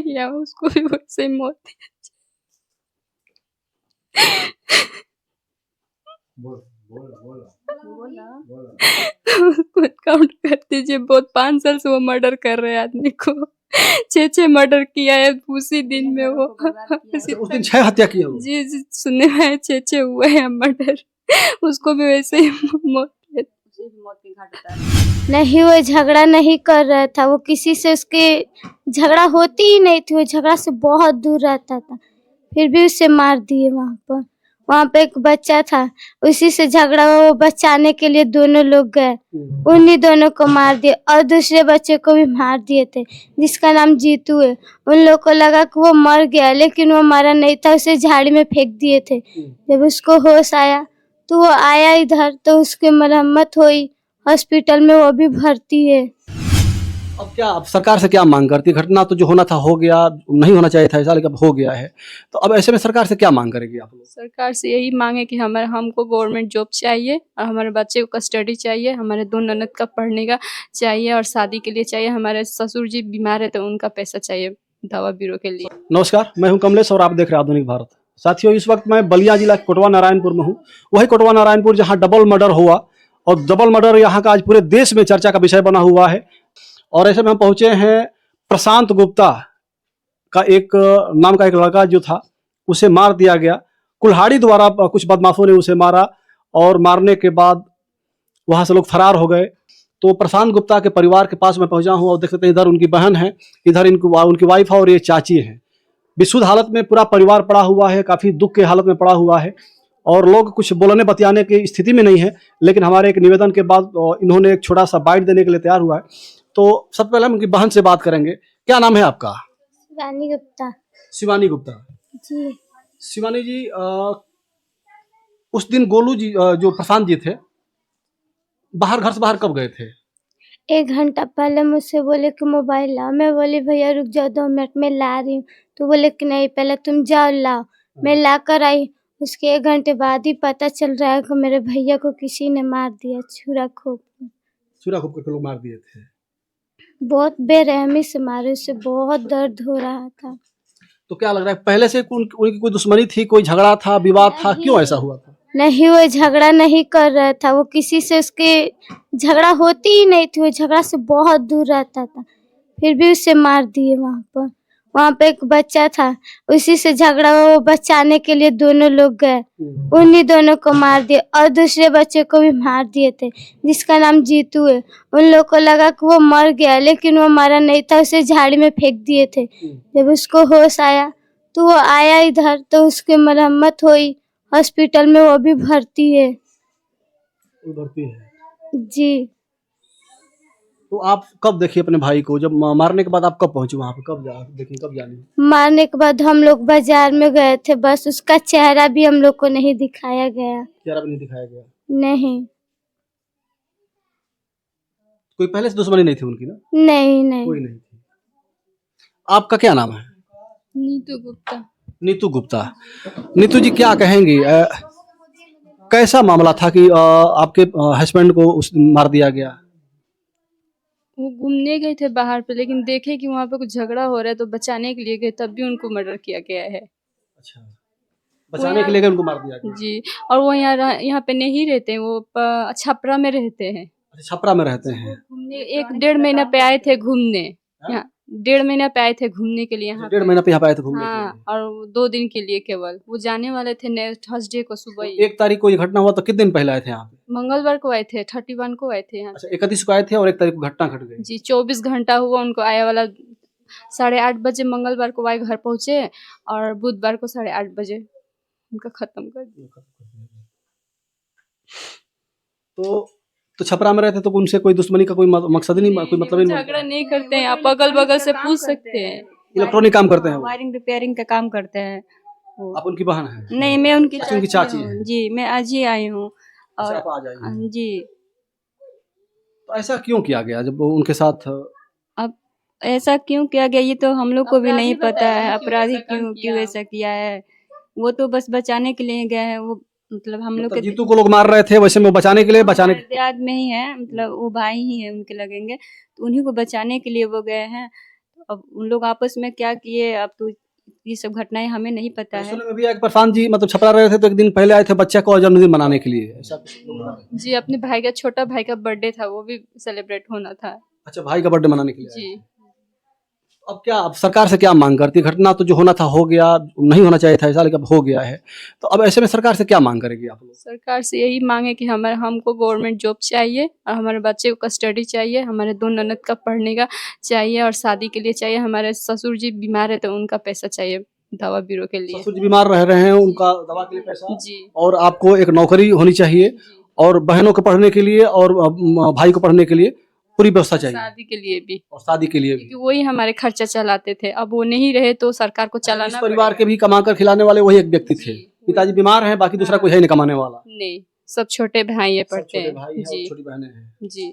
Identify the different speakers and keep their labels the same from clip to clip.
Speaker 1: या उसको भी वैसे ही मौत दिया खुद काउंट कर दीजिए, बहुत 5 साल से वो मर्डर कर रहे हैं आदमी को। 6 मर्डर किया है उसी दिन में वो।
Speaker 2: उस दिन 6 हत्या की है वो।
Speaker 1: जी जी, सुनने में आया 6 हुए हैं मर्डर। उसको भी वैसे ही मौत की घाट उतार।
Speaker 3: नहीं, वो झगड़ा नहीं कर रहा था, वो किसी से उसके झगड़ा होती ही नहीं थी, वो झगड़ा से बहुत दूर रहता था, फिर भी उसे मार दिए। वहाँ पे एक बच्चा था, उसी से झगड़ा हुआ, वो बचाने के लिए दोनों लोग गए, उन्हीं दोनों को मार दिए और दूसरे बच्चे को भी मार दिए थे जिसका नाम जीतू है। उन लोग को लगा कि वो मर गया, लेकिन वो मरा नहीं था, उसे झाड़ी में फेंक दिए थे। जब उसको होश आया तो वो आया इधर, तो उसकी मरम्मत हुई, हॉस्पिटल में वो भी भर्ती है।
Speaker 2: अब क्या, अब सरकार से क्या मांग करती है? घटना तो जो होना था हो गया, नहीं होना चाहिए था ऐसा, लेकिन अब हो गया है, तो अब ऐसे में सरकार से क्या मांग करेगी आप लोग?
Speaker 1: सरकार से यही मांगे कि हमको गवर्नमेंट जॉब चाहिए और हमारे बच्चे को कस्टडी चाहिए, हमारे 2 ननद का पढ़ने का चाहिए और शादी के लिए चाहिए, हमारे ससुर जी बीमार है तो उनका पैसा चाहिए दवा बीरो के लिए।
Speaker 2: नमस्कार, मैं हूं कमलेश और आप देख रहे हैं आधुनिक भारत। साथियों, इस वक्त मैं बलिया जिला के कोटवा नारायणपुर में हूं, वही कोटवा नारायणपुर जहां डबल मर्डर हुआ, और डबल मर्डर यहाँ का आज पूरे देश में चर्चा का विषय बना हुआ है। और ऐसे में हम पहुंचे हैं, प्रशांत गुप्ता का एक नाम का एक लड़का जो था, उसे मार दिया गया कुल्हाड़ी द्वारा। कुछ बदमाशों ने उसे मारा और मारने के बाद वहां से लोग फरार हो गए। तो प्रशांत गुप्ता के परिवार के पास मैं पहुंचा हूं और देख सकते हैं इधर उनकी बहन है, इधर उनकी वाइफ है और ये चाची है। विशुद्ध हालत में पूरा परिवार पड़ा हुआ है, काफी दुख के हालत में पड़ा हुआ है और लोग कुछ बोलने बतियाने की स्थिति में नहीं है। लेकिन हमारे एक निवेदन के बाद इन्होंने एक छोटा सा बाइट देने के लिए तैयार हुआ है। तो सबसे पहले हम उनकी बहन से बात करेंगे। क्या नाम है आपका?
Speaker 3: शिवानी गुप्ता।
Speaker 2: शिवानी गुप्ता
Speaker 3: जी।
Speaker 2: शिवानी जी, उस दिन गोलू जी जो प्रशांत जी थे, घर से बाहर कब गए थे?
Speaker 3: 1 घंटा पहले मुझसे बोले कि मोबाइल लाओ, मैं बोली भैया रुक जाओ 2 मिनट में ला रही हूँ, तो बोले कि नहीं पहले तुम जाओ लाओ। मैं ला कर आई, उसके 1 घंटे बाद ही पता चल रहा है कि मेरे भैया को किसी ने मार दिया, छुरा खोप
Speaker 2: के लोग मार दिए थे।
Speaker 3: बहुत बेरहमी से मारे, उससे बहुत दर्द हो रहा था।
Speaker 2: तो क्या लग रहा है, पहले से उनकी कोई दुश्मनी थी, कोई झगड़ा था, विवाद था, क्यों ऐसा हुआ था?
Speaker 3: नहीं, वो झगड़ा नहीं कर रहा था, वो किसी से उसके झगड़ा होती ही नहीं थी, वो झगड़ा से बहुत दूर रहता था, फिर भी उसे मार दिए। वहाँ पे एक बच्चा था, उसी से झगड़ा हुआ, वो बचाने के लिए दोनों लोग गए, उन्हीं दोनों को मार दिए और दूसरे बच्चे को भी मार दिए थे जिसका नाम जीतू है। उन लोग को लगा कि वो मर गया, लेकिन वो मरा नहीं था, उसे झाड़ी में फेंक दिए थे। जब उसको होश आया तो वो आया इधर, तो उसकी मरम्मत हुई, हॉस्पिटल में वो भी भर्ती है। जी।
Speaker 2: तो आप कब देखिए अपने भाई को? जब मारने के बाद आप कब पहुंचे वहां पे? कब जाने?
Speaker 3: मारने के बाद हम लोग बाजार में गए थे, बस उसका चेहरा भी हम लोग को नहीं दिखाया गया।
Speaker 2: चेहरा भी नहीं दिखाया गया?
Speaker 3: नहीं।
Speaker 2: कोई पहले से दुश्मनी नहीं थी उनकी ना?
Speaker 3: नहीं।
Speaker 2: कोई नहीं थी। आपका क्या नाम है?
Speaker 1: नीतू गुप्ता।
Speaker 2: नीतू गुप्ता। नीतू जी, क्या कहेंगी, कैसा मामला था कि आपके हस्बैंड को मार दिया गया?
Speaker 1: वो घूमने गए थे बाहर पे, लेकिन देखे कि वहाँ पे कुछ झगड़ा हो रहा है तो बचाने के लिए गए, तब भी उनको मर्डर किया गया है।
Speaker 2: अच्छा, बचाने के लिए गए, उनको मार दिया गया?
Speaker 1: जी। और वो यहाँ पे नहीं रहते हैं, वो छपरा में रहते हैं।
Speaker 2: छपरा में रहते हैं।
Speaker 1: घूमने 1-1.5 महीना पे आए थे घूमने यहाँ, 1.5 महीना पे आए थे घूमने के लिए यहाँ।
Speaker 2: 1.5 महीना पे यहाँ पे आए थे घूमने के
Speaker 1: हाँ,
Speaker 2: लिए?
Speaker 1: और 2 दिन के लिए केवल। वो जाने वाले थे थर्सडे को सुबह।
Speaker 2: 1 तारीख को ये घटना हुआ, तो कितने दिन पहले आए थे यहाँ पे?
Speaker 1: मंगलवार को आए थे, 31 को आए थे यहाँ।
Speaker 2: अच्छा, 31 को आए थे और 1 तारीख को घटना घट गई।
Speaker 1: जी, 24 घंटा हुआ उनको आया वाला। 8:30 बजे मंगलवार को आए, घर पहुंचे और बुधवार को 8:30 बजे उनका खत्म कर दिया।
Speaker 2: तो छपरा में रहते तो उनसे कोई दुश्मनी का कोई मकसद नहीं, कोई मतलब नहीं?
Speaker 1: झगड़ा नहीं करते हैं, आप अगल बगल से पूछ सकते हैं।
Speaker 2: इलेक्ट्रॉनिक काम करते हैं?
Speaker 4: वायरिंग रिपेयरिंग का काम करते हैं।
Speaker 2: आप उनकी बहन है?
Speaker 4: नहीं, मैं उनकी
Speaker 2: चाची है।
Speaker 4: जी, मैं आज ही आई हूँ।
Speaker 2: और आप आज आई हैं?
Speaker 4: जी।
Speaker 2: तो ऐसा क्यों किया गया जब वो उनके साथ?
Speaker 4: अब ऐसा क्यों किया गया ये तो हम लोग को भी नहीं पता है, अपराधी क्यों ऐसा किया है। वो तो बस बचाने के लिए गए हैं, वो मतलब हम लोग के
Speaker 2: जीतू को लोग मार रहे थे, वैसे में बचाने के लिए
Speaker 4: याद में ही है, मतलब वो भाई ही है उनके लगेंगे, तो उन्हीं को बचाने के लिए वो गए हैं। अब उन लोग आपस में क्या किए, अब तो ये सब घटनाएं हमें नहीं पता है।
Speaker 2: सुनने में भी आया कि प्रशांत जी मतलब छपरा रहे थे तो एक दिन पहले आए थे बच्चा को जन्मदिन मनाने के लिए, ऐसा कुछ लोग बता रहे हैं।
Speaker 1: जी, अपने भाई का, छोटा भाई का बर्थडे था, वो भी सेलिब्रेट होना था।
Speaker 2: अच्छा, भाई का बर्थडे मनाने के लिए आए।
Speaker 1: जी,
Speaker 2: अब क्या, अब सरकार से क्या मांग करती है? घटना तो जो होना था हो गया, नहीं होना चाहिए था ऐसा, लेकिन अब हो गया है, तो अब ऐसे में सरकार से क्या मांग करेगी आप लोग?
Speaker 1: सरकार से यही मांग है कि हमको गवर्नमेंट जॉब चाहिए और हमारे बच्चे को कस्टडी चाहिए, हमारे 2 ननद का पढ़ने का चाहिए और शादी के लिए चाहिए। हमारे ससुर जी बीमार है तो उनका पैसा चाहिए दवा बीरो के लिए।
Speaker 2: ससुर जी बीमार रह रहे हैं, उनका दवा के लिए पैसा,
Speaker 1: जी,
Speaker 2: और आपको एक नौकरी होनी चाहिए, और बहनों को पढ़ने के लिए और भाई को पढ़ने के लिए पूरी व्यवस्था चाहिए,
Speaker 1: शादी के लिए भी,
Speaker 2: और शादी के लिए भी।
Speaker 1: क्योंकि वही हमारे खर्चा चलाते थे। अब वो नहीं रहे तो सरकार को
Speaker 2: इस
Speaker 1: चलाना
Speaker 2: परिवार के भी कमाकर खिलाने वाले वही एक व्यक्ति थे। पिताजी बीमार हैं, बाकी दूसरा कोई है नहीं कमाने वाला।
Speaker 1: नहीं, सब छोटे भाई है
Speaker 2: सब
Speaker 1: पढ़ते
Speaker 2: छोटे भाई
Speaker 1: हैं।
Speaker 2: हैं और
Speaker 1: जी,
Speaker 2: छोटी बहनें हैं।
Speaker 1: जी,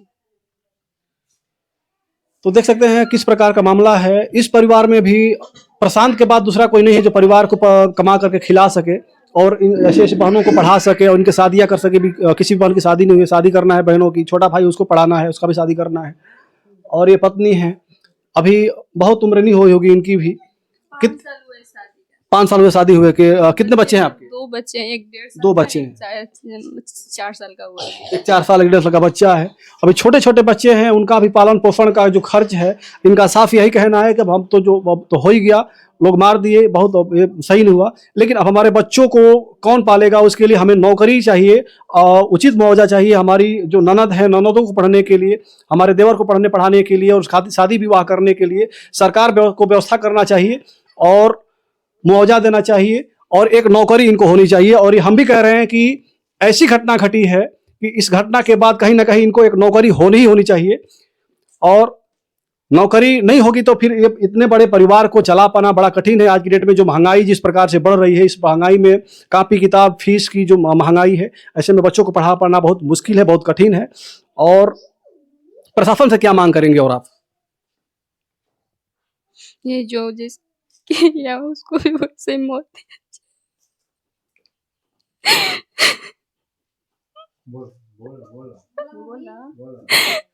Speaker 2: तो देख सकते हैं किस प्रकार का मामला है। इस परिवार में भी प्रशांत के बाद दूसरा कोई नहीं है जो परिवार को कमा करके खिला सके और ऐसे ऐसे बहनों को पढ़ा सके और उनकी शादियां कर सके भी। किसी भी बहन की शादी नहीं हुई, शादी करना है बहनों की, छोटा भाई उसको पढ़ाना है, उसका भी शादी करना है। और ये पत्नी है, अभी बहुत उम्र नहीं हुई होगी इनकी भी। 5 साल हुए शादी हुए के। कितने बच्चे हैं आपके?
Speaker 1: 2 बच्चे हैं, एक 1.5 साल
Speaker 2: 2
Speaker 1: का,
Speaker 2: बच्चे
Speaker 1: एक
Speaker 2: हैं।
Speaker 1: शायद 4 साल का हुआ है।
Speaker 2: एक 4 साल 1.5 साल का बच्चा है। अभी छोटे छोटे बच्चे हैं, उनका भी पालन पोषण का जो खर्च है, इनका साफ यही कहना है कि अब हम तो अब तो हो ही गया, लोग मार दिए, बहुत अब ये सही नहीं हुआ, लेकिन अब हमारे बच्चों को कौन पालेगा? उसके लिए हमें नौकरी चाहिए, उचित मुआवजा चाहिए। हमारी जो ननद है, ननदों को पढ़ने के लिए, हमारे देवर को पढ़ने पढ़ाने के लिए और शादी विवाह करने के लिए सरकार को व्यवस्था करना चाहिए और मुआवजा देना चाहिए, और एक नौकरी इनको होनी चाहिए। और ये हम भी कह रहे हैं कि ऐसी घटना घटी है कि इस घटना के बाद कहीं ना कहीं इनको एक नौकरी होनी ही होनी चाहिए, और नौकरी नहीं होगी तो फिर ये इतने बड़े परिवार को चला पाना बड़ा कठिन है। आज की डेट में जो महंगाई जिस प्रकार से बढ़ रही है, इस महंगाई में कापी किताब फीस की जो महंगाई है, ऐसे में बच्चों को पढ़ा पाना बहुत मुश्किल है, बहुत कठिन है। और प्रशासन से क्या मांग करेंगे? और आप
Speaker 1: ये जो जिस किया उसको भी वैसे मौत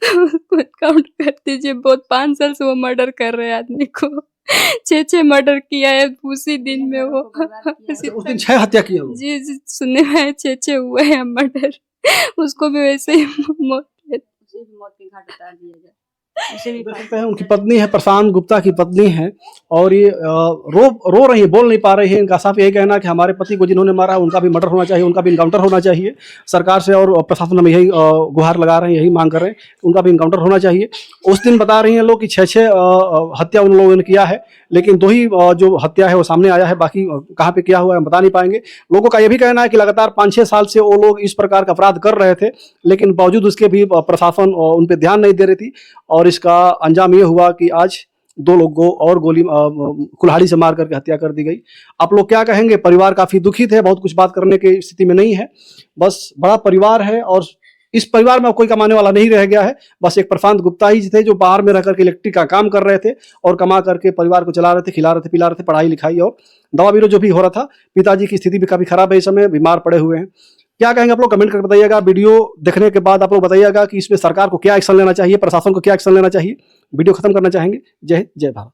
Speaker 1: उसको काउंट कर दीजिए। बहुत 5 साल से वो मर्डर कर रहे हैं आदमी को। 6 मर्डर किया है उसी दिन में वो।
Speaker 2: उस दिन 6 हत्या की है वो।
Speaker 1: जी, जी, सुनने में आया 6 हुए हैं मर्डर। उसको भी वैसे ही मौत
Speaker 4: के घाट उतार दिया जाए। उसे भी
Speaker 2: देख सकते हैं उनकी पत्नी है, प्रशांत गुप्ता की पत्नी है, और ये रो रही है, बोल नहीं पा रही है। इनका साफ यही कहना है कि हमारे पति को जिन्होंने मारा है उनका भी मर्डर होना चाहिए, उनका भी इनकाउंटर होना चाहिए सरकार से, और प्रशासन में यही गुहार लगा रहे हैं, यही मांग कर रहे हैं कि उनका भी इनकाउंटर होना चाहिए। उस दिन बता रही हैं लोग कि 6 हत्या उन लोगों ने किया है, लेकिन 2 ही जो हत्या है वो सामने आया है, बाकी कहाँ पे किया हुआ है हम बता नहीं पाएंगे। लोगों का ये भी कहना है कि लगातार 5-6 साल से वो लोग इस प्रकार का अपराध कर रहे थे, लेकिन बावजूद उसके भी प्रशासन उन पर ध्यान नहीं दे रही थी, और इसका अंजाम ये हुआ कि आज 2 लोग को और गोली कुल्हाड़ी से मार करके हत्या कर दी गई। आप लोग क्या कहेंगे? परिवार काफी दुखित है, बहुत कुछ बात करने की स्थिति में नहीं है। बस बड़ा परिवार है और इस परिवार में अब कोई कमाने वाला नहीं रह गया है। बस एक प्रशांत गुप्ता ही थे जो बाहर में रह करके इलेक्ट्रिक का काम कर रहे थे और कमा करके परिवार को चला रहे थे, खिला रहे थे, पिला रहे थे, पढ़ाई लिखाई और दवा बीरो जो भी हो रहा था। पिताजी की स्थिति भी काफी खराब है, इस समय बीमार पड़े हुए हैं। क्या कहेंगे आप लोग? कमेंट करके बताइएगा। वीडियो देखने के बाद आप लोग बताइएगा कि इसमें सरकार को क्या एक्शन लेना चाहिए, प्रशासन को क्या एक्शन लेना चाहिए। वीडियो खत्म करना चाहेंगे। जय हिंद, जय भारत।